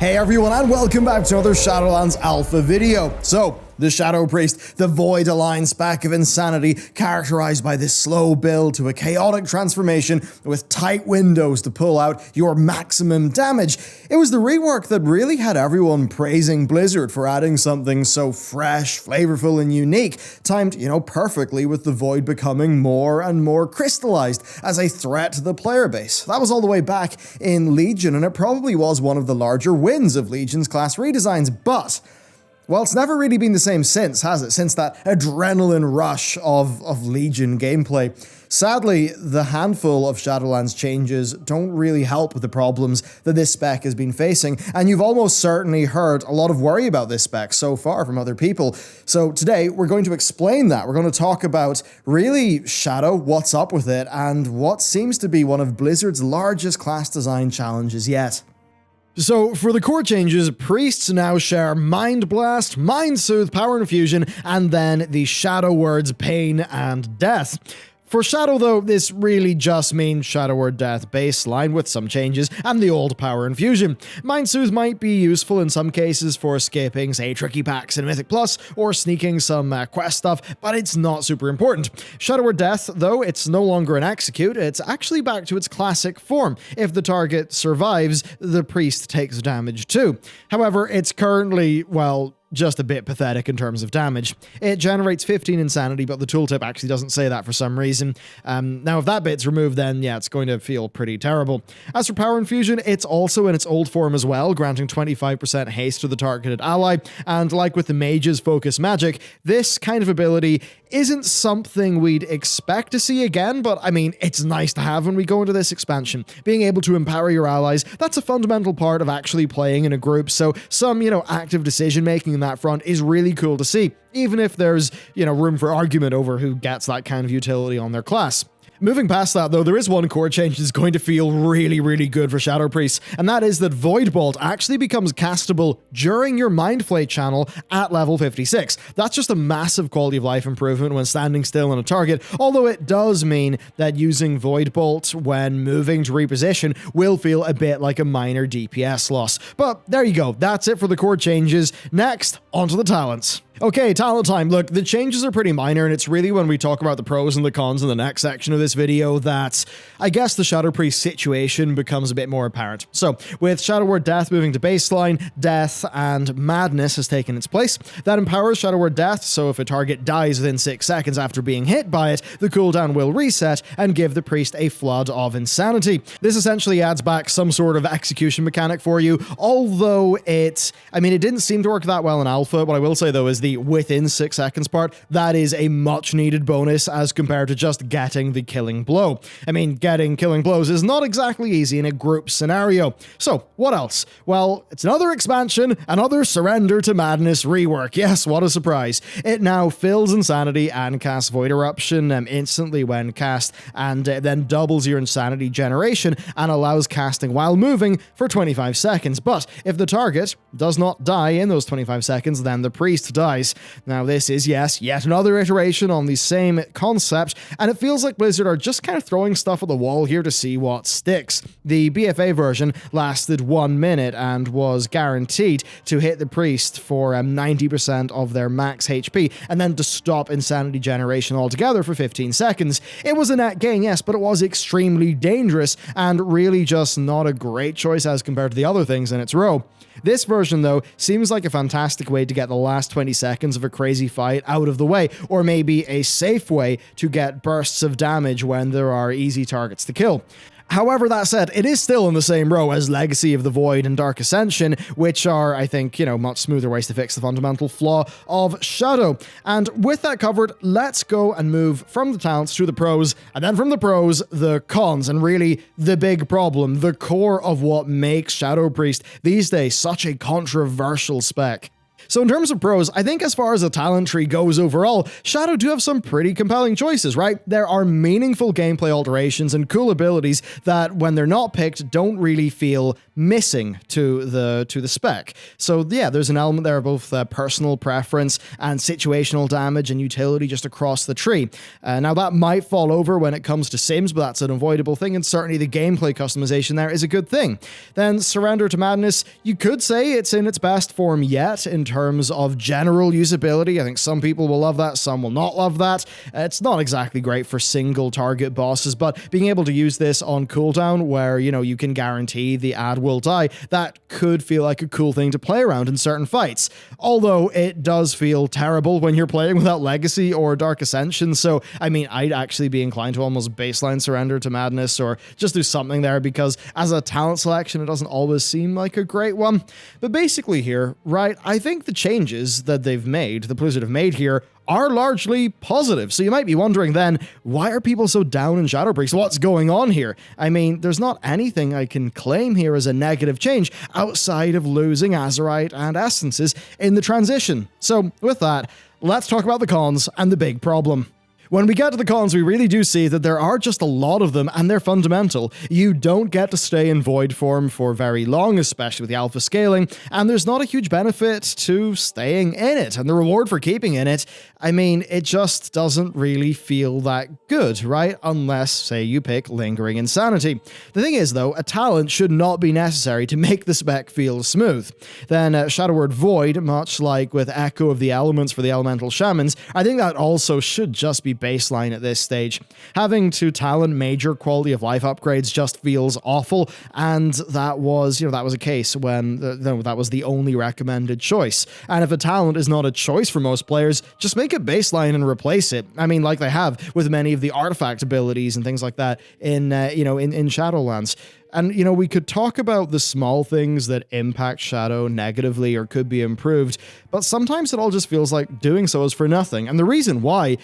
Hey everyone, and welcome back to another Shadowlands Alpha video. So, the Shadow Priest, the void-aligned Spec of insanity, characterized by this slow build to a chaotic transformation with tight windows to pull out your maximum damage. It was the rework that really had everyone praising Blizzard for adding something so fresh, flavorful, and unique, timed, perfectly with the void becoming more and more crystallized as a threat to the player base. That was all the way back in Legion, and it probably was one of the larger wins of Legion's class redesigns, but well, it's never really been the same since, has it? Since that adrenaline rush of Legion gameplay. Sadly, the handful of Shadowlands changes don't really help with the problems that this spec has been facing, and you've almost certainly heard a lot of worry about this spec so far from other people. So today, we're going to explain that. We're going to talk about really Shadow, what's up with it, and what seems to be one of Blizzard's largest class design challenges yet. So, for the Chord Changes, priests now share Mind Blast, Mind Soothe, Power Infusion, and then the Shadow words Pain and Death. For Shadow, though, this really just means Shadow Word Death baseline with some changes and the old Power Infusion. Mind Soothe might be useful in some cases for skipping, say, tricky packs in Mythic Plus or sneaking some quest stuff, but it's not super important. Shadow Word Death, though, it's no longer an execute, it's actually back to its classic form. If the target survives, the priest takes damage too. However, it's currently, well, just a bit pathetic in terms of damage. It generates 15 insanity, but the tooltip actually doesn't say that for some reason. Now, if that bit's removed, then yeah, it's going to feel pretty terrible. As for Power Infusion, it's also in its old form as well, granting 25% haste to the targeted ally, and like with the Mage's Focus Magic, this kind of ability isn't something we'd expect to see again, but I mean, it's nice to have when we go into this expansion. Being able to empower your allies, that's a fundamental part of actually playing in a group, so some, active decision-making in that front is really cool to see, even if there's, room for argument over who gets that kind of utility on their class. Moving past that, though, there is one chord change that's going to feel really, really good for Shadow Priests, and that is that Void Bolt actually becomes castable during your Mind Flay channel at level 56. That's just a massive quality of life improvement when standing still on a target, although it does mean that using Void Bolt when moving to reposition will feel a bit like a minor DPS loss. But there you go, that's it for the chord changes. Next, onto the talents. Okay, talent time. Look, the changes are pretty minor, and it's really when we talk about the pros and the cons in the next section of this video that I guess the Shadow Priest situation becomes a bit more apparent. So, with Shadow Word Death moving to baseline, Death and Madness has taken its place. That empowers Shadow Word Death, so if a target dies within 6 seconds after being hit by it, the cooldown will reset and give the priest a flood of insanity. This essentially adds back some sort of execution mechanic for you, although it didn't seem to work that well in Alpha. What I will say, though, is the within 6 seconds part, that is a much needed bonus as compared to just getting the killing blow. Getting killing blows is not exactly easy in a group scenario. So, what else? Well, it's another expansion, another Surrender to Madness rework. Yes, what a surprise. It now fills Insanity and casts Void Eruption instantly when cast, and then doubles your Insanity generation and allows casting while moving for 25 seconds. But if the target does not die in those 25 seconds, then the priest dies. Now this is, yes, yet another iteration on the same concept, and it feels like Blizzard are just kind of throwing stuff at the wall here to see what sticks. The BFA version lasted 1 minute and was guaranteed to hit the priest for 90% of their max HP, and then to stop insanity generation altogether for 15 seconds. It was a net gain, yes, but it was extremely dangerous, and really just not a great choice as compared to the other things in its row. This version, though, seems like a fantastic way to get the last 20 seconds of a crazy fight out of the way, or maybe a safe way to get bursts of damage when there are easy targets to kill. However, that said, it is still in the same row as Legacy of the Void and Dark Ascension, which are, I think, much smoother ways to fix the fundamental flaw of Shadow. And with that covered, let's go and move from the talents to the pros, and then from the pros, the cons, and really the big problem, the core of what makes Shadow Priest these days such a controversial spec. So in terms of pros, I think as far as the talent tree goes overall, Shadow do have some pretty compelling choices, right? There are meaningful gameplay alterations and cool abilities that, when they're not picked, don't really feel missing to the spec. So yeah, there's an element there of both personal preference and situational damage and utility just across the tree. Now that might fall over when it comes to Sims, but that's an avoidable thing, and certainly the gameplay customization there is a good thing. Then Surrender to Madness, you could say it's in its best form yet in terms of general usability. I think some people will love that, some will not love that. It's not exactly great for single target bosses, but being able to use this on cooldown where, you know, you can guarantee the ad will die, that could feel like a cool thing to play around in certain fights. Although it does feel terrible when you're playing without Legacy or Dark Ascension, so I mean, I'd actually be inclined to almost baseline Surrender to Madness or just do something there, because as a talent selection, it doesn't always seem like a great one. But basically here, right, I think the changes that they've made, the Blizzard have made here, are largely positive. So you might be wondering then, why are people so down in Shadow Priest? What's going on here? I mean, there's not anything I can claim here as a negative change outside of losing Azerite and Essences in the transition. So with that, let's talk about the cons and the big problem. When we get to the cons, we really do see that there are just a lot of them, and they're fundamental. You don't get to stay in void form for very long, especially with the alpha scaling, and there's not a huge benefit to staying in it, and the reward for keeping in it, I mean, it just doesn't really feel that good, right? Unless, say, you pick Lingering Insanity. The thing is, though, a talent should not be necessary to make the spec feel smooth. Then Shadow Word Void, much like with Echo of the Elements for the Elemental Shamans, I think that also should just be baseline at this stage. Having to talent major quality of life upgrades just feels awful, and that was, you know, that was a case when that was the only recommended choice. And if a talent is not a choice for most players, just make it baseline and replace it. I mean, like they have with many of the artifact abilities and things like that in Shadowlands. And, you know, we could talk about the small things that impact Shadow negatively or could be improved, but sometimes it all just feels like doing so is for nothing. And the reason why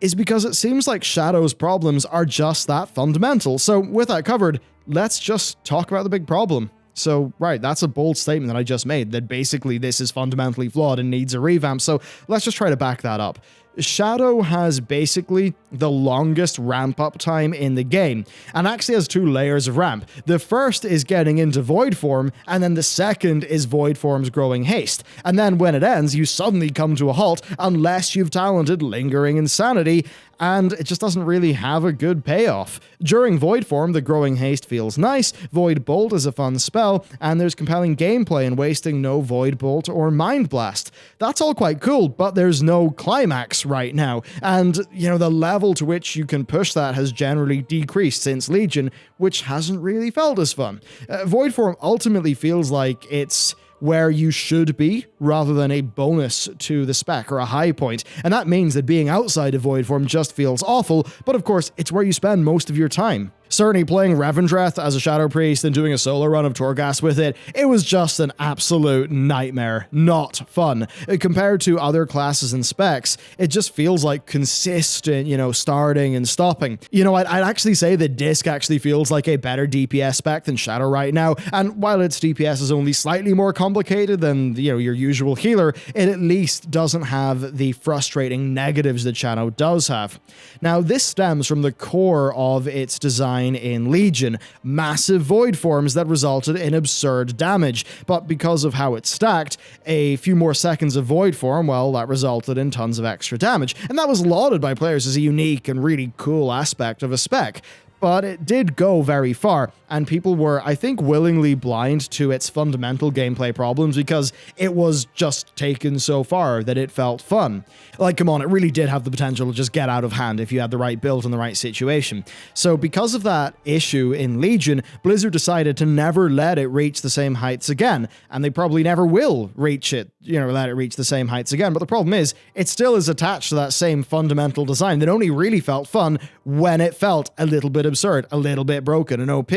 is because it seems like Shadow's problems are just that fundamental. So with that covered, let's just talk about the big problem. So, right, that's a bold statement that I just made, that basically this is fundamentally flawed and needs a revamp. So let's just try to back that up. Shadow has basically the longest ramp-up time in the game, and actually has two layers of ramp. The first is getting into Void Form, and then the second is Void Form's Growing Haste. And then when it ends, you suddenly come to a halt unless you've talented Lingering Insanity, and it just doesn't really have a good payoff. During Void Form, the Growing Haste feels nice, Void Bolt is a fun spell, and there's compelling gameplay in wasting no Void Bolt or Mind Blast. That's all quite cool, but there's no climax right now, and, you know, the level to which you can push that has generally decreased since Legion, which hasn't really felt as fun. Void Form ultimately feels like it's where you should be, rather than a bonus to the spec or a high point. And that means that being outside of Void Form just feels awful, but of course, it's where you spend most of your time. Certainly playing Revendreth as a Shadow Priest and doing a solo run of Torghast with it, it was just an absolute nightmare. Not fun. Compared to other classes and specs, it just feels like consistent, you know, starting and stopping. You know, I'd actually say that Disc actually feels like a better DPS spec than Shadow right now, and while its DPS is only slightly more complicated than, you know, your usual healer, it at least doesn't have the frustrating negatives that Shadow does have. Now, this stems from the core of its design in Legion, massive void forms that resulted in absurd damage, but because of how it's stacked, a few more seconds of void form, well, that resulted in tons of extra damage, and that was lauded by players as a unique and really cool aspect of a spec. But it did go very far, and people were, I think, willingly blind to its fundamental gameplay problems because it was just taken so far that it felt fun. Like, come on, it really did have the potential to just get out of hand if you had the right build and the right situation. So because of that issue in Legion, Blizzard decided to never let it reach the same heights again, and they probably never will reach it, let it reach the same heights again. But the problem is, it still is attached to that same fundamental design that only really felt fun when it felt a little bit absurd, a little bit broken and OP.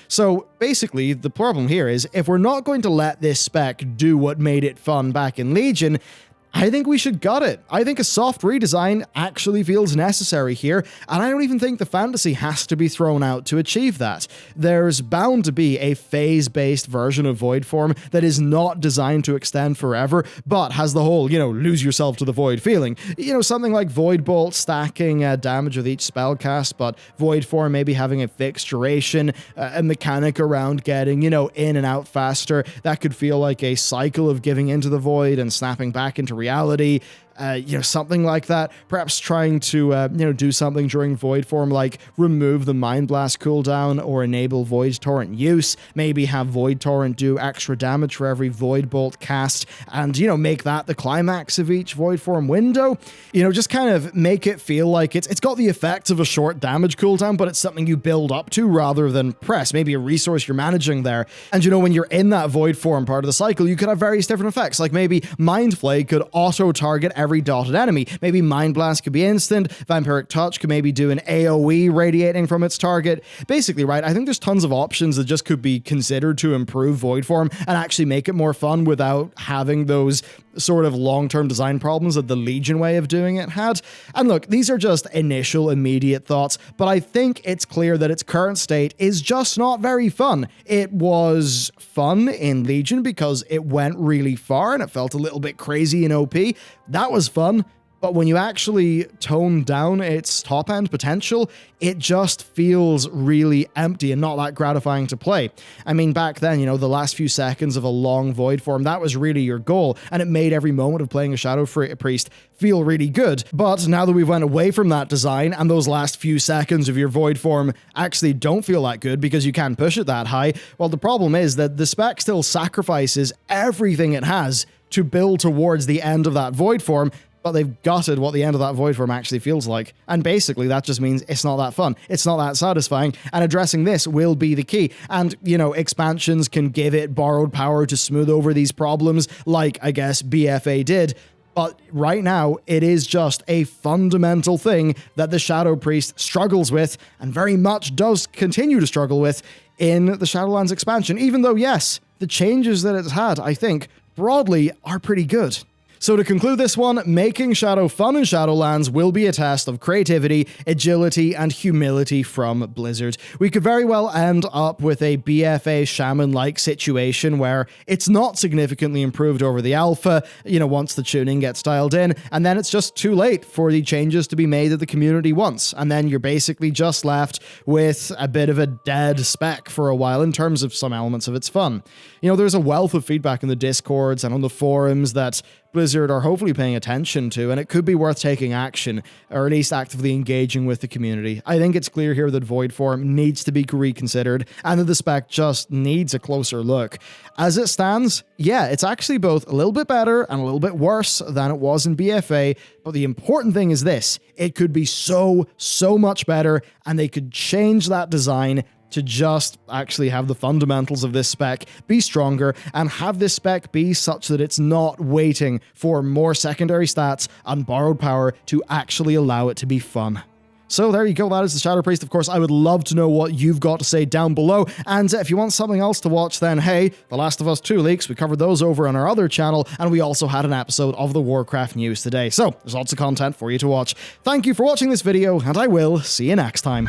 So basically, the problem here is, if we're not going to let this spec do what made it fun back in Legion, I think we should gut it. I think a soft redesign actually feels necessary here, and I don't even think the fantasy has to be thrown out to achieve that. There's bound to be a phase-based version of Void Form that is not designed to extend forever, but has the whole, lose yourself to the void feeling. Something like Void Bolt stacking damage with each spell cast, but Void Form maybe having a fixed duration, a mechanic around getting, in and out faster. That could feel like a cycle of giving into the void and snapping back into reality. Something like that. Perhaps trying to, do something during Void Form, like remove the Mind Blast cooldown or enable Void Torrent use. Maybe have Void Torrent do extra damage for every Void Bolt cast and, make that the climax of each Void Form window. Just kind of make it feel like it's got the effects of a short damage cooldown, but it's something you build up to rather than press. Maybe a resource you're managing there. And, when you're in that Void Form part of the cycle, you could have various different effects. Like maybe Mind Flay could auto-target every dotted enemy. Maybe Mind Blast could be instant. Vampiric Touch could maybe do an AoE radiating from its target. Basically, right, I think there's tons of options that just could be considered to improve Void Form and actually make it more fun without having those sort of long-term design problems that the Legion way of doing it had. And look, these are just initial, immediate thoughts, but I think it's clear that its current state is just not very fun. It was fun in Legion because it went really far and it felt a little bit crazy in OP. That was fun. But when you actually tone down its top-end potential, it just feels really empty and not that gratifying to play. I mean, back then, the last few seconds of a long Void Form, that was really your goal, and it made every moment of playing a Shadow Priest feel really good. But now that we've went away from that design, and those last few seconds of your Void Form actually don't feel that good because you can't push it that high, well, the problem is that the Spec still sacrifices everything it has to build towards the end of that Void Form, but they've gutted what the end of that Void Form actually feels like. And basically, that just means it's not that fun. It's not that satisfying. And addressing this will be the key. And, expansions can give it borrowed power to smooth over these problems, like, I guess, BFA did. But right now, it is just a fundamental thing that the Shadow Priest struggles with, and very much does continue to struggle with in the Shadowlands expansion. Even though, yes, the changes that it's had, I think, broadly, are pretty good. So to conclude this one, making Shadow fun in Shadowlands will be a test of creativity, agility, and humility from Blizzard. We could very well end up with a BFA Shaman-like situation where it's not significantly improved over the alpha, once the tuning gets dialed in, and then it's just too late for the changes to be made that the community wants. And then you're basically just left with a bit of a dead Spec for a while in terms of some elements of its fun. There's a wealth of feedback in the Discords and on the forums that Blizzard are hopefully paying attention to, and it could be worth taking action, or at least actively engaging with the community. I think it's clear here that Void Form needs to be reconsidered, and that the Spec just needs a closer look. As it stands, yeah, it's actually both a little bit better and a little bit worse than it was in BFA, but the important thing is this: it could be so much better, and they could change that design to just actually have the fundamentals of this Spec be stronger and have this Spec be such that it's not waiting for more secondary stats and borrowed power to actually allow it to be fun. So there you go, that is the Shadow Priest. Of course, I would love to know what you've got to say down below, and if you want something else to watch, then hey, The Last of Us 2 leaks, we covered those over on our other channel, and we also had an episode of the Warcraft news today, so there's lots of content for you to watch. Thank you for watching this video, and I will see you next time.